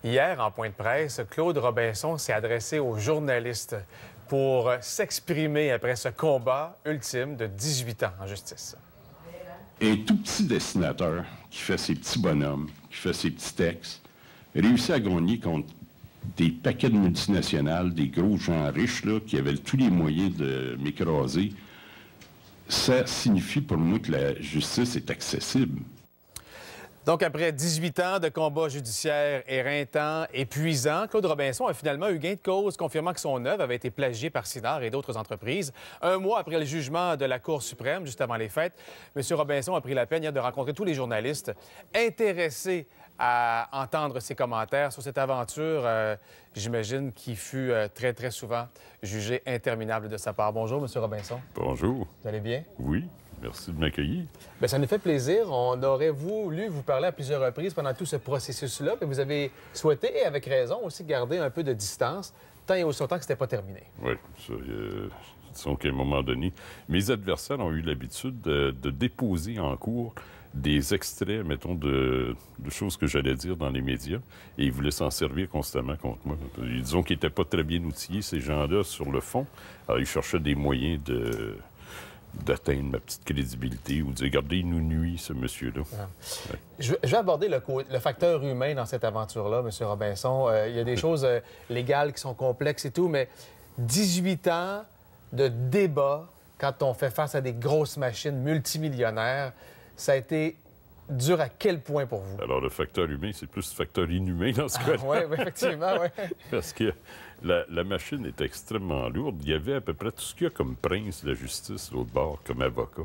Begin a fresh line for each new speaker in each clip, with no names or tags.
Hier, en point de presse, Claude Robinson s'est adressé aux journalistes pour s'exprimer après ce combat ultime de 18 ans en justice.
Un tout petit dessinateur qui fait ses petits bonhommes, qui fait ses petits textes, réussit à gagner contre des paquets de multinationales, des gros gens riches là, qui avaient tous les moyens de m'écraser. Ça signifie pour moi que la justice est accessible.
Donc, après 18 ans de combat judiciaire éreintant, épuisant, Claude Robinson a finalement eu gain de cause, confirmant que son œuvre avait été plagiée par Cinart et d'autres entreprises. Un mois après le jugement de la Cour suprême, juste avant les fêtes, M. Robinson a pris la peine hier de rencontrer tous les journalistes intéressés à entendre ses commentaires sur cette aventure, j'imagine, qui fut très, très souvent jugée interminable de sa part. Bonjour, M. Robinson.
Bonjour.
Vous allez bien?
Oui. Merci de m'accueillir.
Bien, ça nous fait plaisir. On aurait voulu vous parler à plusieurs reprises pendant tout ce processus-là, mais vous avez souhaité, et avec raison, aussi garder un peu de distance, tant et aussi longtemps que ce n'était pas terminé.
Oui, disons qu'à un moment donné, mes adversaires ont eu l'habitude de déposer en cours des extraits, mettons, de choses que j'allais dire dans les médias, et ils voulaient s'en servir constamment contre moi. Disons qu'ils n'étaient pas très bien outillés, ces gens-là, sur le fond. Alors, ils cherchaient des moyens d'atteindre ma petite crédibilité ou de dire, regardez, il nous nuit, ce monsieur-là.
Ah. Ouais. Je vais aborder le facteur humain dans cette aventure-là, M. Robinson. Il y a des choses légales qui sont complexes et tout, mais 18 ans de débat quand on fait face à des grosses machines multimillionnaires, ça a été dur à quel point pour vous?
Alors, le facteur humain, c'est plus le facteur inhumain dans ce cas-là.
Oui, effectivement, oui.
Parce que la machine est extrêmement lourde. Il y avait à peu près tout ce qu'il y a comme prince de la justice, l'autre bord, comme avocat.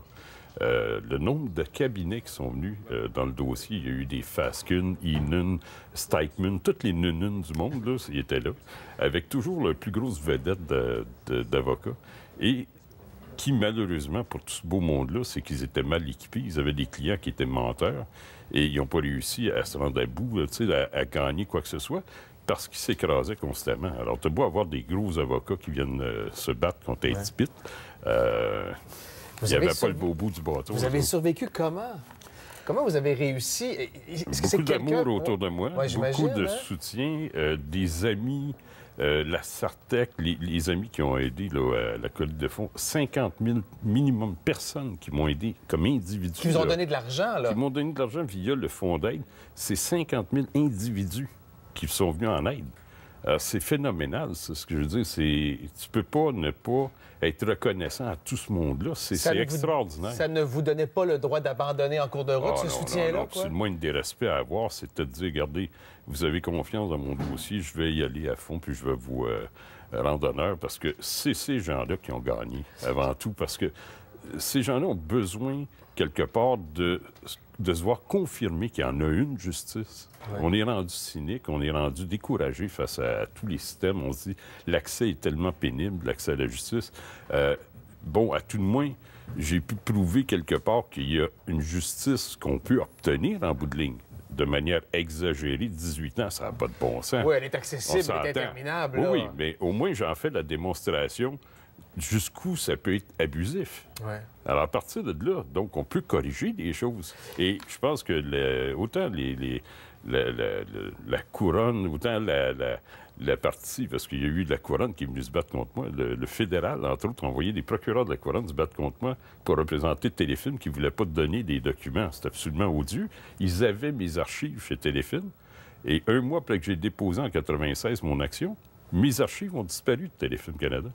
Le nombre de cabinets qui sont venus dans le dossier, il y a eu des Fasken, Enon, Stikeman, toutes les nununes du monde, là, ils étaient là, avec toujours la plus grosse vedette d'avocats. Et qui, malheureusement, pour tout ce beau monde-là, c'est qu'ils étaient mal équipés. Ils avaient des clients qui étaient menteurs et ils n'ont pas réussi à se rendre à bout, à gagner quoi que ce soit, parce qu'ils s'écrasaient constamment. Alors, tu as beau avoir des gros avocats qui viennent se battre contre un tipit. Il n'y avait pas le beau bout du bâton.
Vous avez survécu comment? Comment vous avez réussi?
Beaucoup d'amour autour de moi, beaucoup de
hein?
soutien, des amis, la Sartec, les amis qui ont aidé là, à la collecte de fonds, 50 000 minimum personnes qui m'ont aidé comme individu.
Qui vous ont donné de l'argent, là?
Qui m'ont donné de l'argent via le fonds d'aide. C'est 50 000 individus qui sont venus en aide. C'est phénoménal, c'est ce que je veux dire. Tu peux pas ne pas être reconnaissant à tout ce monde-là. C'est extraordinaire.
Ça ne vous donnait pas le droit d'abandonner en cours de route, ce soutien-là?
C'est le moindre des respects à avoir, c'est de dire, regardez, vous avez confiance dans mon dossier, je vais y aller à fond, puis je vais vous rendre honneur, parce que c'est ces gens-là qui ont gagné, avant tout, parce que ces gens-là ont besoin, quelque part, de se voir confirmer qu'il y en a une justice. Ouais. On est rendu cynique, on est rendu découragé face à tous les systèmes. On se dit, l'accès est tellement pénible, l'accès à la justice. Bon, à tout de moins, j'ai pu prouver quelque part qu'il y a une justice qu'on peut obtenir en bout de ligne. De manière exagérée, 18 ans, ça n'a pas de bon sens.
Oui, elle est accessible, elle est interminable. Là.
Oui, mais au moins, j'en fais la démonstration jusqu'où ça peut être abusif.
Ouais.
Alors, à partir de là, donc, on peut corriger des choses. Et je pense que autant la couronne, autant la partie, parce qu'il y a eu de la couronne qui est venue se battre contre moi, le fédéral, entre autres, a envoyé des procureurs de la couronne se battre contre moi pour représenter Téléfilm qui ne voulait pas donner des documents. C'était absolument odieux. Ils avaient mes archives chez Téléfilm. Et un mois après que j'ai déposé en 96 mon action, mes archives ont disparu de Téléfilm Canada.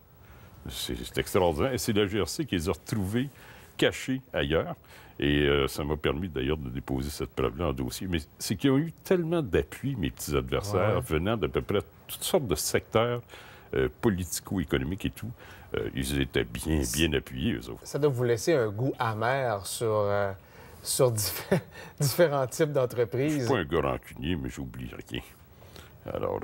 C'est extraordinaire. Et c'est la GRC qui les a retrouvés cachés ailleurs. Et ça m'a permis d'ailleurs de déposer cette preuve-là en dossier. Mais c'est qu'ils ont eu tellement d'appui, mes petits adversaires, venant d'à peu près toutes sortes de secteurs politico-économiques et tout. Ils étaient bien appuyés, eux autres.
Ça doit vous laisser un goût amer sur différents types d'entreprises.
Je suis pas un gars rancunier, mais j'oublie rien. Alors,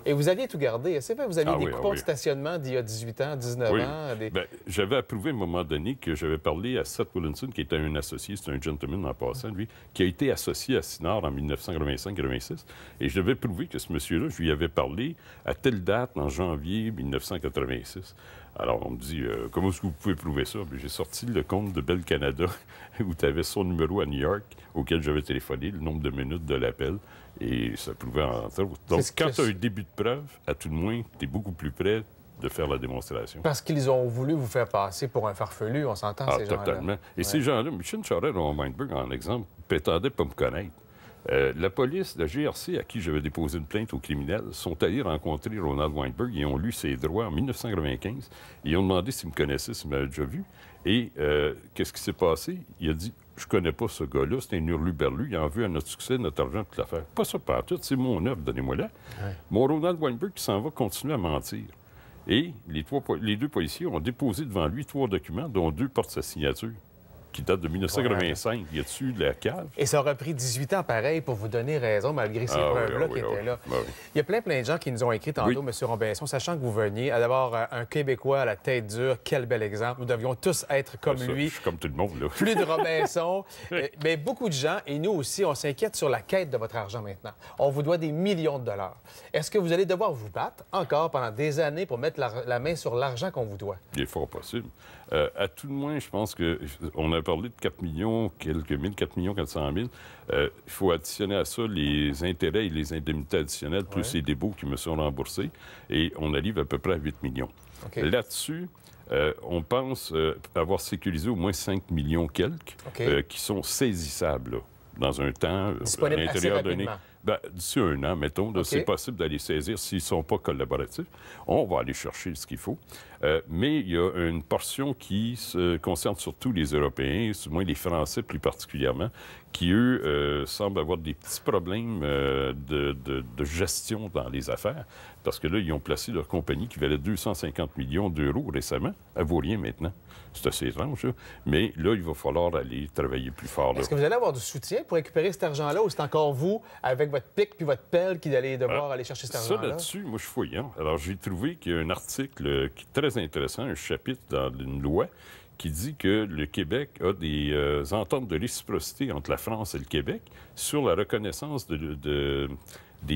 Et vous aviez tout gardé. C'est vrai, vous aviez des coupons de stationnement d'il y a 18 ans, 19 ans.
Bien, j'avais approuvé à un moment donné que j'avais parlé à Seth Williamson, qui était un associé, c'est un gentleman en passant, lui, qui a été associé à Cinart en 1985-86. Et je devais prouver que ce monsieur-là, je lui avais parlé à telle date, en janvier 1986. Alors, on me dit, comment est-ce que vous pouvez prouver ça? J'ai sorti le compte de Bell Canada où tu avais son numéro à New York, auquel j'avais téléphoné, le nombre de minutes de l'appel, et ça prouvait entre autres. Donc, quand tu as un début de preuve, à tout le moins, tu es beaucoup plus près de faire la démonstration.
Parce qu'ils ont voulu vous faire passer pour un farfelu, on s'entend, ces gens-là.
Totalement. Et ces gens-là, Michel Charest, Ron Weinberg, en exemple, prétendaient pas me connaître. La police, la GRC, à qui j'avais déposé une plainte aux criminels, sont allés rencontrer Ronald Weinberg. Ils ont lu ses droits en 1995. Ils ont demandé s'il me connaissait, s'il m'avait déjà vu. Et qu'est-ce qui s'est passé? Il a dit, je connais pas ce gars-là, c'est un hurluberlu, il en veut à notre succès, notre argent, toute l'affaire. Pas ça partout, c'est mon œuvre, donnez-moi là. Ouais. Mon Ronald Weinberg qui s'en va continuer à mentir. Et les deux policiers ont déposé devant lui 3 documents, dont 2 portent sa signature, qui date de 1985. Ouais. Y a-tu de la cave?
Et ça aura pris 18 ans pareil pour vous donner raison, malgré ces preuves-là qui étaient là. Oui. Il y a plein de gens qui nous ont écrit tantôt, M. Robinson, sachant que vous veniez. D'abord, un Québécois à la tête dure, quel bel exemple. Nous devions tous être comme lui.
Je suis comme tout le monde, là.
Plus de Robinson. Mais beaucoup de gens, et nous aussi, on s'inquiète sur la quête de votre argent maintenant. On vous doit des millions de dollars. Est-ce que vous allez devoir vous battre encore pendant des années pour mettre la main sur l'argent qu'on vous doit?
Il est fort possible. À tout le moins, je pense qu'on a parlé de 4 millions, quelques mille, 4 millions 400 000. Il faut additionner à ça les intérêts et les indemnités additionnelles, plus les débaux qui me sont remboursés. Et on arrive à peu près à 8 millions. Okay. Là-dessus, on pense avoir sécurisé au moins 5 millions quelques qui sont saisissables là, dans un temps à l'intérieur donné. D'ici 1 an, mettons, c'est possible d'aller saisir s'ils ne sont pas collaboratifs. On va aller chercher ce qu'il faut. Mais il y a une portion qui se concerne surtout les Européens, du moins les Français plus particulièrement, qui, eux, semblent avoir des petits problèmes de gestion dans les affaires. Parce que là, ils ont placé leur compagnie qui valait 250 millions d'euros récemment. Elle ne vaut rien maintenant. C'est assez étrange, là. Mais là, il va falloir aller travailler plus fort.
Est-ce que vous allez avoir du soutien pour récupérer cet argent-là ou c'est encore vous, avec votre pic puis votre pelle, qui allez devoir aller chercher cet argent-là?
Ça, là-dessus, moi, je suis fouillant. Alors, j'ai trouvé qu'il y a un article qui est très intéressant, un chapitre dans une loi qui dit que le Québec a des ententes de réciprocité entre la France et le Québec sur la reconnaissance des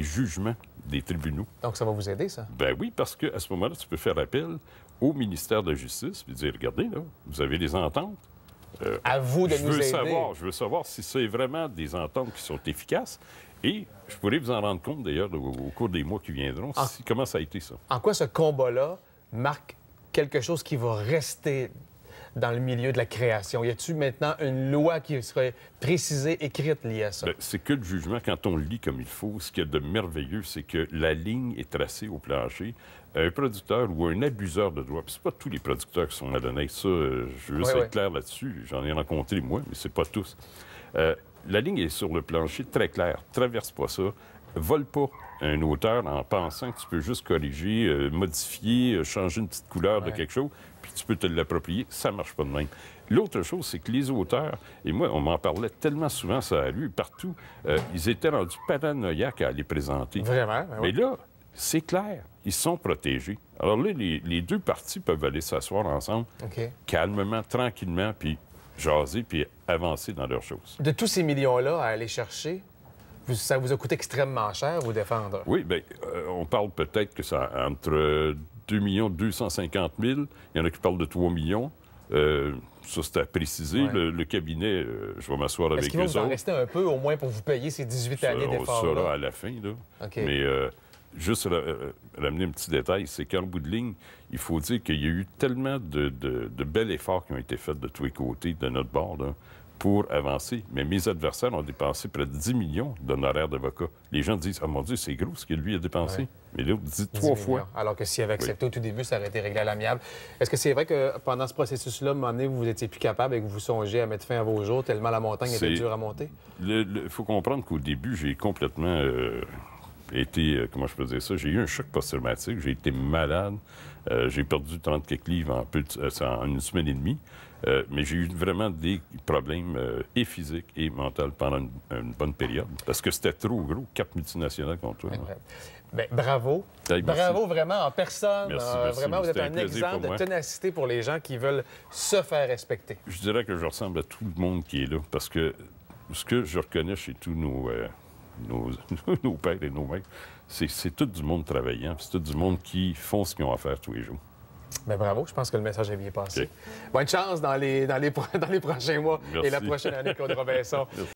jugements des tribunaux.
Donc, ça va vous aider, ça?
Ben oui, parce qu'à ce moment-là, tu peux faire appel au ministère de la Justice et dire, regardez, là, vous avez des ententes.
À vous de nous aider.
Je veux savoir si c'est vraiment des ententes qui sont efficaces. Et je pourrais vous en rendre compte, d'ailleurs, au cours des mois qui viendront, comment ça a été, ça.
En quoi ce combat-là marque quelque chose qui va rester dans le milieu de la création? Y a-t-il maintenant une loi qui serait précisée, écrite liée à ça?
C'est que le jugement, quand on le lit comme il faut, ce qu'il y a de merveilleux, c'est que la ligne est tracée au plancher. Un producteur ou un abuseur de droit, puis c'est pas tous les producteurs qui sont malhonnêtes, ça, je veux être clair là-dessus, j'en ai rencontré moi, mais c'est pas tous. La ligne est sur le plancher très claire, traverse pas ça, vole pas un auteur en pensant que tu peux juste corriger, modifier, changer une petite couleur de quelque chose, puis tu peux te l'approprier. Ça marche pas de même. L'autre chose, c'est que les auteurs, et moi, on m'en parlait tellement souvent, ça a lu partout, ils étaient rendus paranoïaques à les présenter.
Vraiment?
Mais là, c'est clair, ils sont protégés. Alors là, les deux parties peuvent aller s'asseoir ensemble, calmement, tranquillement, puis jaser, puis avancer dans leurs choses.
De tous ces millions-là à aller chercher, ça vous a coûté extrêmement cher, vous défendre?
Oui, bien, on parle peut-être que ça entre 2 250 000, il y en a qui parlent de 3 millions. Ça, c'est à préciser. Le cabinet, je vais m'asseoir avec eux autres.
Est-ce qu'il va vous en rester un peu, au moins, pour vous payer ces 18 années d'efforts?
Ça, là, à la fin, là. Mais juste ramener un petit détail, c'est qu'en bout de ligne, il faut dire qu'il y a eu tellement de bels efforts qui ont été faits de tous les côtés de notre bord, là, pour avancer. Mais mes adversaires ont dépensé près de 10 millions d'honoraires d'avocat. Les gens disent « Ah, mon Dieu, c'est gros ce qu'il lui a dépensé. Mais là, vous dites 3 fois.
Alors que s'il avait accepté au tout début, ça aurait été réglé à l'amiable. Est-ce que c'est vrai que pendant ce processus-là, à un moment donné, vous n'étiez plus capable et que vous songiez à mettre fin à vos jours tellement la montagne était dure à monter?
Il faut comprendre qu'au début, j'ai complètement été, comment je peux dire ça, j'ai eu un choc post-traumatique, j'ai été malade, j'ai perdu 30 quelques livres en une semaine et demie. Mais j'ai eu vraiment des problèmes et physiques et mentaux pendant une bonne période. Parce que c'était trop gros, 4 multinationales contre toi.
Bien, bravo. Bravo vraiment en personne.
Merci.
Vraiment, vous êtes un exemple de ténacité pour les gens qui veulent se faire respecter.
Je dirais que je ressemble à tout le monde qui est là. Parce que ce que je reconnais chez tous nos pères et nos mères, c'est tout du monde travaillant. C'est tout du monde qui font ce qu'ils ont à faire tous les jours.
Bien, bravo, je pense que le message est bien passé.
OK.
Bonne chance dans les prochains mois
Merci.
et la prochaine année, Claude Robinson.